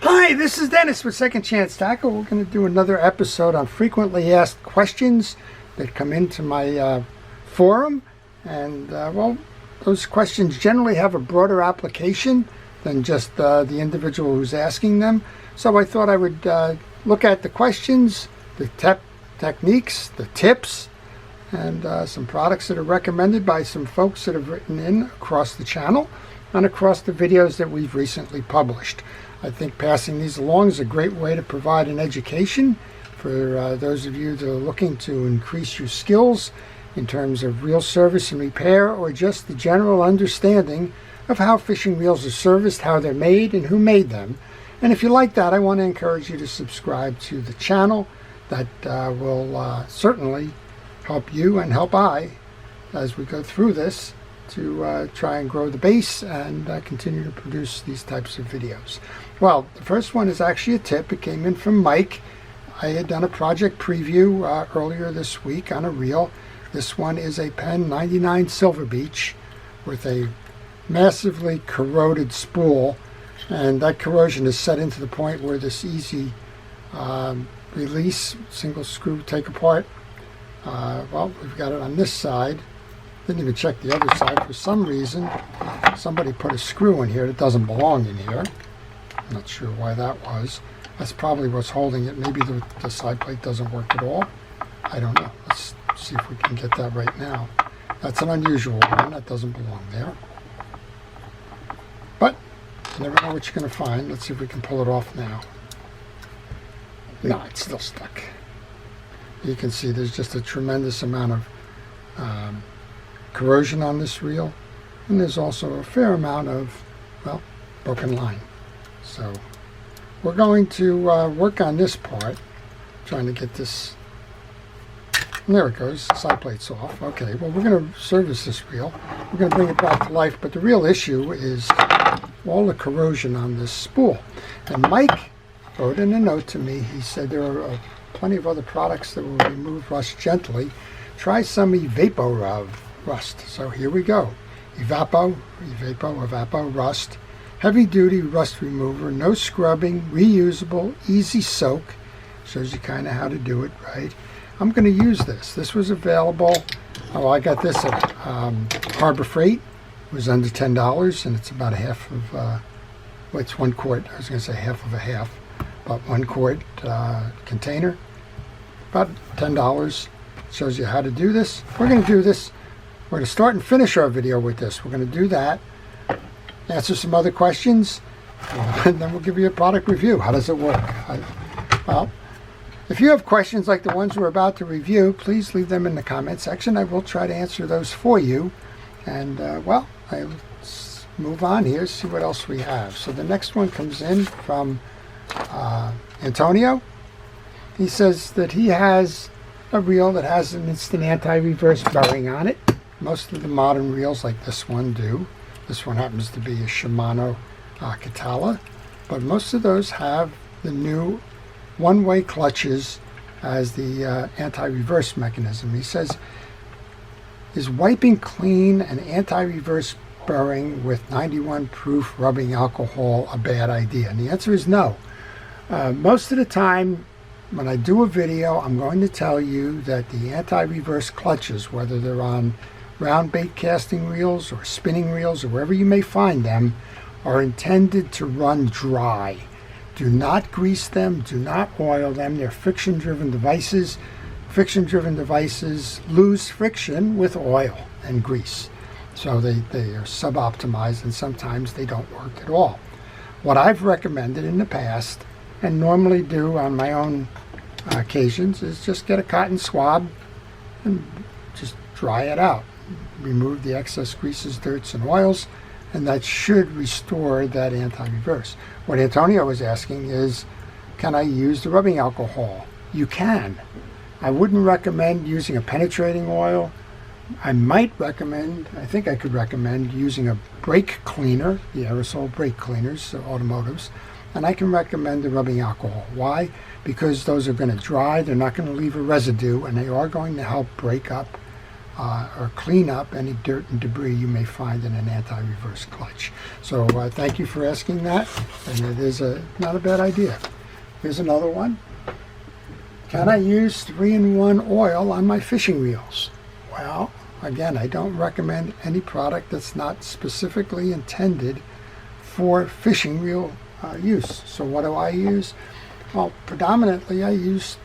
Hi, this is Dennis with Second Chance Tackle. We're going to do another episode on frequently asked questions that come into my forum. And, well, those questions generally have a broader application than just the individual who's asking them. So I thought I would look at the questions, the techniques, the tips, and some products that are recommended by some folks that have written in across the channel and across the videos that we've recently published. I think passing these along is a great way to provide an education for those of you that are looking to increase your skills in terms of reel service and repair, or just the general understanding of how fishing reels are serviced, how they're made, and who made them. And if you like that, I want to encourage you to subscribe to the channel. That will certainly help you and help I as we go through this to try and grow the base and continue to produce these types of videos. Well, the first one is actually a tip. It came in from Mike. I had done a project preview earlier this week on a reel. This one is a Penn 99 Silver Beach with a massively corroded spool, and that corrosion is set into the point where this easy release, single screw take apart. Well, we've got it on this side. Didn't even check the other side. For some reason, somebody put a screw in here that doesn't belong in here. I'm not sure why that was. That's probably what's holding it. Maybe the side plate doesn't work at all. I don't know. Let's see if we can get that right now. That's an unusual one. That doesn't belong there. But you never know what you're going to find. Let's see if we can pull it off now. No, it's still stuck. You can see there's just a tremendous amount of corrosion on this reel, and there's also a fair amount of, well, broken line. So we're going to work on this part, trying to get this. And there it goes, side plate's off. Okay, well, we're going to service this reel. We're going to bring it back to life, but the real issue is all the corrosion on this spool. And Mike wrote in a note to me. He said there are plenty of other products that will remove rust gently. Try some Evapor rust. So here we go. Evapor rust. Heavy duty rust remover, no scrubbing, reusable, easy soak. Shows you kind of how to do it, right? I'm going to use this. This was available. Oh, I got this at Harbor Freight. It was under $10, and it's about a half of, well, it's 1 quart. I was going to say half of a half, but 1 quart container. About $10. Shows you how to do this. We're going to do this. We're going to start and finish our video with this. We're going to do that, answer some other questions, and then we'll give you a product review. How does it work? Well, if you have questions like the ones we're about to review, please leave them in the comment section. I will try to answer those for you. And, well, let's move on here, see what else we have. So the next one comes in from Antonio. He says that he has a reel that has an instant anti-reverse bearing on it. Most of the modern reels like this one do. This one happens to be a Shimano Katala, but most of those have the new one-way clutches as the anti-reverse mechanism. He says, is wiping clean an anti-reverse bearing with 91 proof rubbing alcohol a bad idea? And the answer is no. Most of the time when I do a video, I'm going to tell you that the anti-reverse clutches, whether they're on round bait casting reels or spinning reels or wherever you may find them, are intended to run dry. Do not grease them, do not oil them. They're friction-driven devices. Friction-driven devices lose friction with oil and grease. So they are sub-optimized, and sometimes they don't work at all. What I've recommended in the past, and normally do on my own occasions, is just get a cotton swab and just dry it out. Remove the excess greases, dirts, and oils, and that should restore that anti-reverse. What Antonio was asking is, can I use the rubbing alcohol? You can. I wouldn't recommend using a penetrating oil. I might recommend, I think I could recommend using a brake cleaner, the aerosol brake cleaners, so automotives, and I can recommend the rubbing alcohol. Why? Because those are going to dry, they're not going to leave a residue, and they are going to help break up or clean up any dirt and debris you may find in an anti-reverse clutch. So thank you for asking that, and it is not a bad idea. Here's another one. Can I use 3-in-1 oil on my fishing reels? Well, again, I don't recommend any product that's not specifically intended for fishing reel use. So what do I use? Well, predominantly I use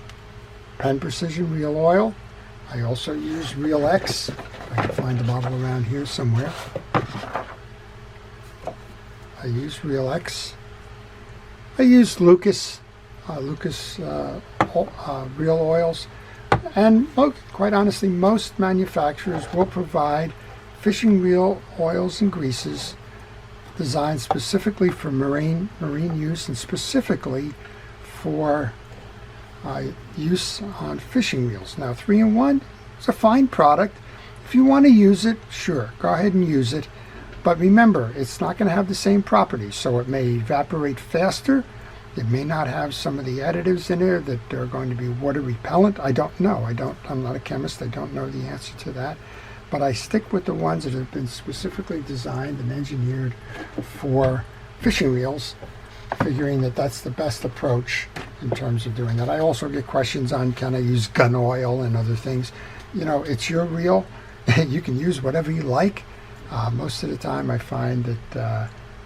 Penn Precision Reel Oil. I also use Reel X. I can find the bottle around here somewhere. I use Reel X. I use Lucas reel oils. And quite honestly, most manufacturers will provide fishing reel oils and greases designed specifically for marine use and specifically for use on fishing reels. Now, 3-in-1 is a fine product. If you want to use it, sure, go ahead and use it. But remember, it's not going to have the same properties. So it may evaporate faster. It may not have some of the additives in there that are going to be water repellent. I don't know. I'm not a chemist. I don't know the answer to that. But I stick with the ones that have been specifically designed and engineered for fishing reels, figuring that that's the best approach in terms of doing that. I also get questions on, can I use gun oil and other things? You know, it's your reel. You can use whatever you like. Most of the time I find that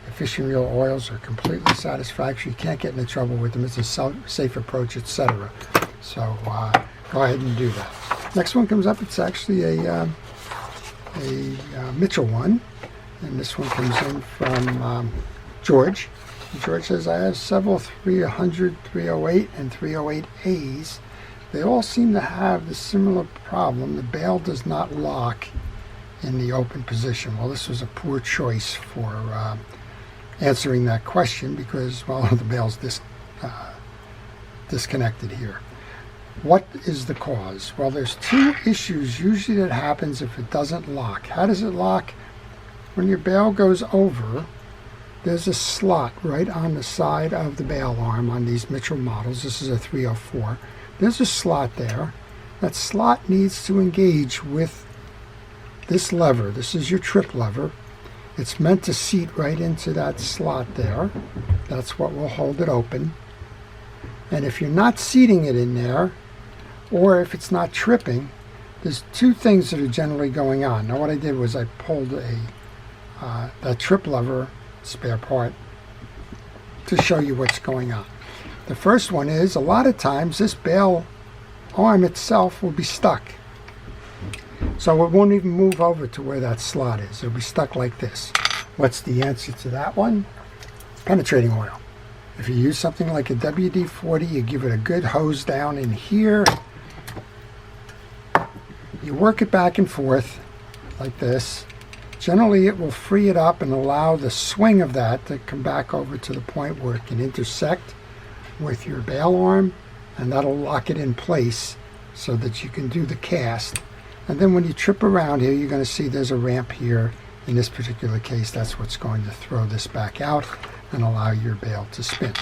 the fishing reel oils are completely satisfactory. You can't get into trouble with them. It's a safe approach, etc. So go ahead and do that. Next one comes up. It's actually a Mitchell one. And this one comes in from George. George says, I have several 300, 308, and 308As. They all seem to have the similar problem. The bail does not lock in the open position. Well, this was a poor choice for answering that question because, well, the bail's disconnected here. What is the cause? Well, there's two issues usually that happens if it doesn't lock. How does it lock? When your bail goes over, there's a slot right on the side of the bail arm on these Mitchell models. This is a 304. There's a slot there. That slot needs to engage with this lever. This is your trip lever. It's meant to seat right into that slot there. That's what will hold it open. And if you're not seating it in there, or if it's not tripping, there's two things that are generally going on. Now what I did was I pulled that trip lever spare part to show you what's going on. The first one is, a lot of times this bail arm itself will be stuck. So it won't even move over to where that slot is. It'll be stuck like this. What's the answer to that one? Penetrating oil. If you use something like a WD-40, you give it a good hose down in here. You work it back and forth like this. Generally, it will free it up and allow the swing of that to come back over to the point where it can intersect with your bail arm, and that'll lock it in place so that you can do the cast. And then when you trip around here, you're going to see there's a ramp here. In this particular case, that's what's going to throw this back out and allow your bail to spin.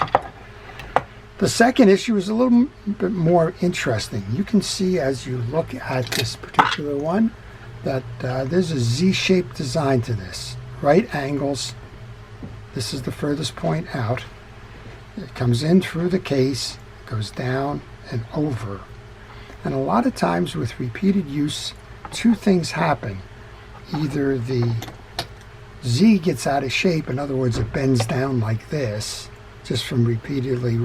The second issue is a little bit more interesting. You can see as you look at this particular one that there's a Z-shaped design to this. Right angles. This is the furthest point out. It comes in through the case, goes down and over. And a lot of times with repeated use, two things happen. Either the Z gets out of shape, in other words, it bends down like this, just from repeatedly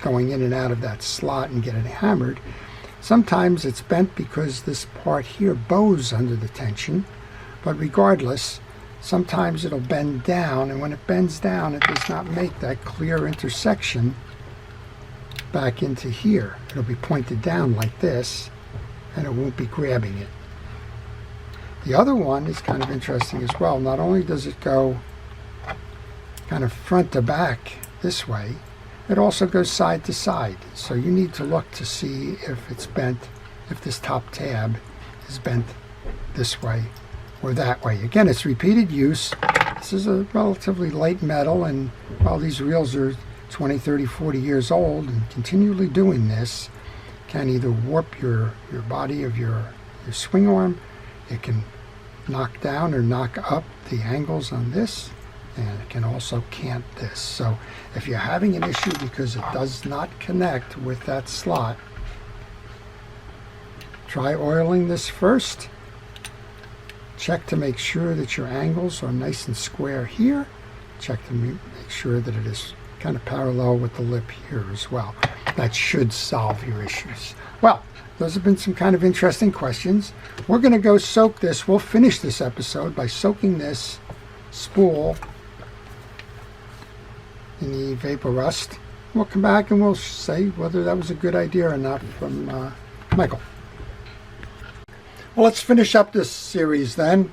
going in and out of that slot and getting hammered. Sometimes it's bent because this part here bows under the tension, but regardless, sometimes it'll bend down, and when it bends down, it does not make that clear intersection back into here. It'll be pointed down like this, and it won't be grabbing it. The other one is kind of interesting as well. Not only does it go kind of front to back this way, it also goes side to side. So you need to look to see if it's bent, if this top tab is bent this way or that way. Again, it's repeated use. This is a relatively light metal, and while these reels are 20, 30, 40 years old and continually doing this, can either warp your body of your swing arm, It can knock down or knock up the angles on this, and it can also cant this. So if you're having an issue because it does not connect with that slot, try oiling this first. Check to make sure that your angles are nice and square here. Check to make sure that it is kind of parallel with the lip here as well. That should solve your issues. Well, those have been some kind of interesting questions. We're going to go soak this. We'll finish this episode by soaking this spool in the Evapor Rust. We'll come back and we'll say whether that was a good idea or not from Michael. Well, let's finish up this series then.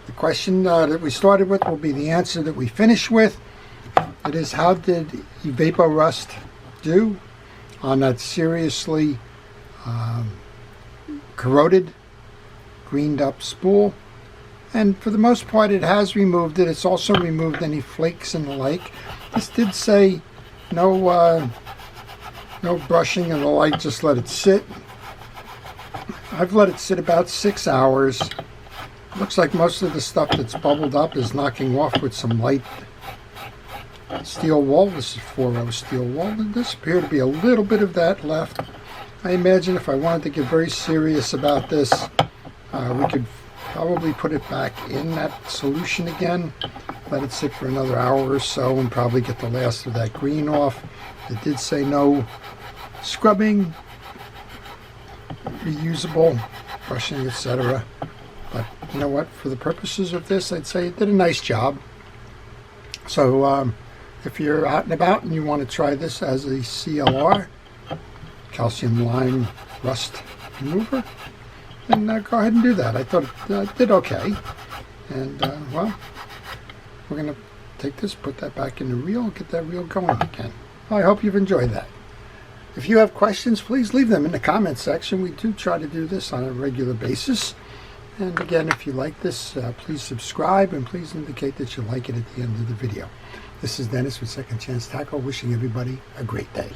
The question that we started with will be the answer that we finish with. It is, how did Evapor Rust do on that seriously corroded, greened up spool? And for the most part it has removed it. It's also removed any flakes and the like. This did say no brushing and the like, just let it sit. I've let it sit about 6 hours. Looks like most of the stuff that's bubbled up is knocking off with some light steel wool. This is 4-0 steel wool, and there appears to be a little bit of that left. I imagine if I wanted to get very serious about this, we could probably put it back in that solution again, let it sit for another hour or so, and probably get the last of that green off. It did say no scrubbing, reusable, brushing, etc. But you know what, for the purposes of this, I'd say it did a nice job. So if you're out and about and you want to try this as a CLR, calcium lime rust remover, then go ahead and do that. I thought it did okay. And well, we're going to take this, put that back in the reel, get that reel going again. I hope you've enjoyed that. If you have questions, please leave them in the comment section. We do try to do this on a regular basis. And again, if you like this, please subscribe, and please indicate that you like it at the end of the video. This is Dennis with Second Chance Tackle, wishing everybody a great day.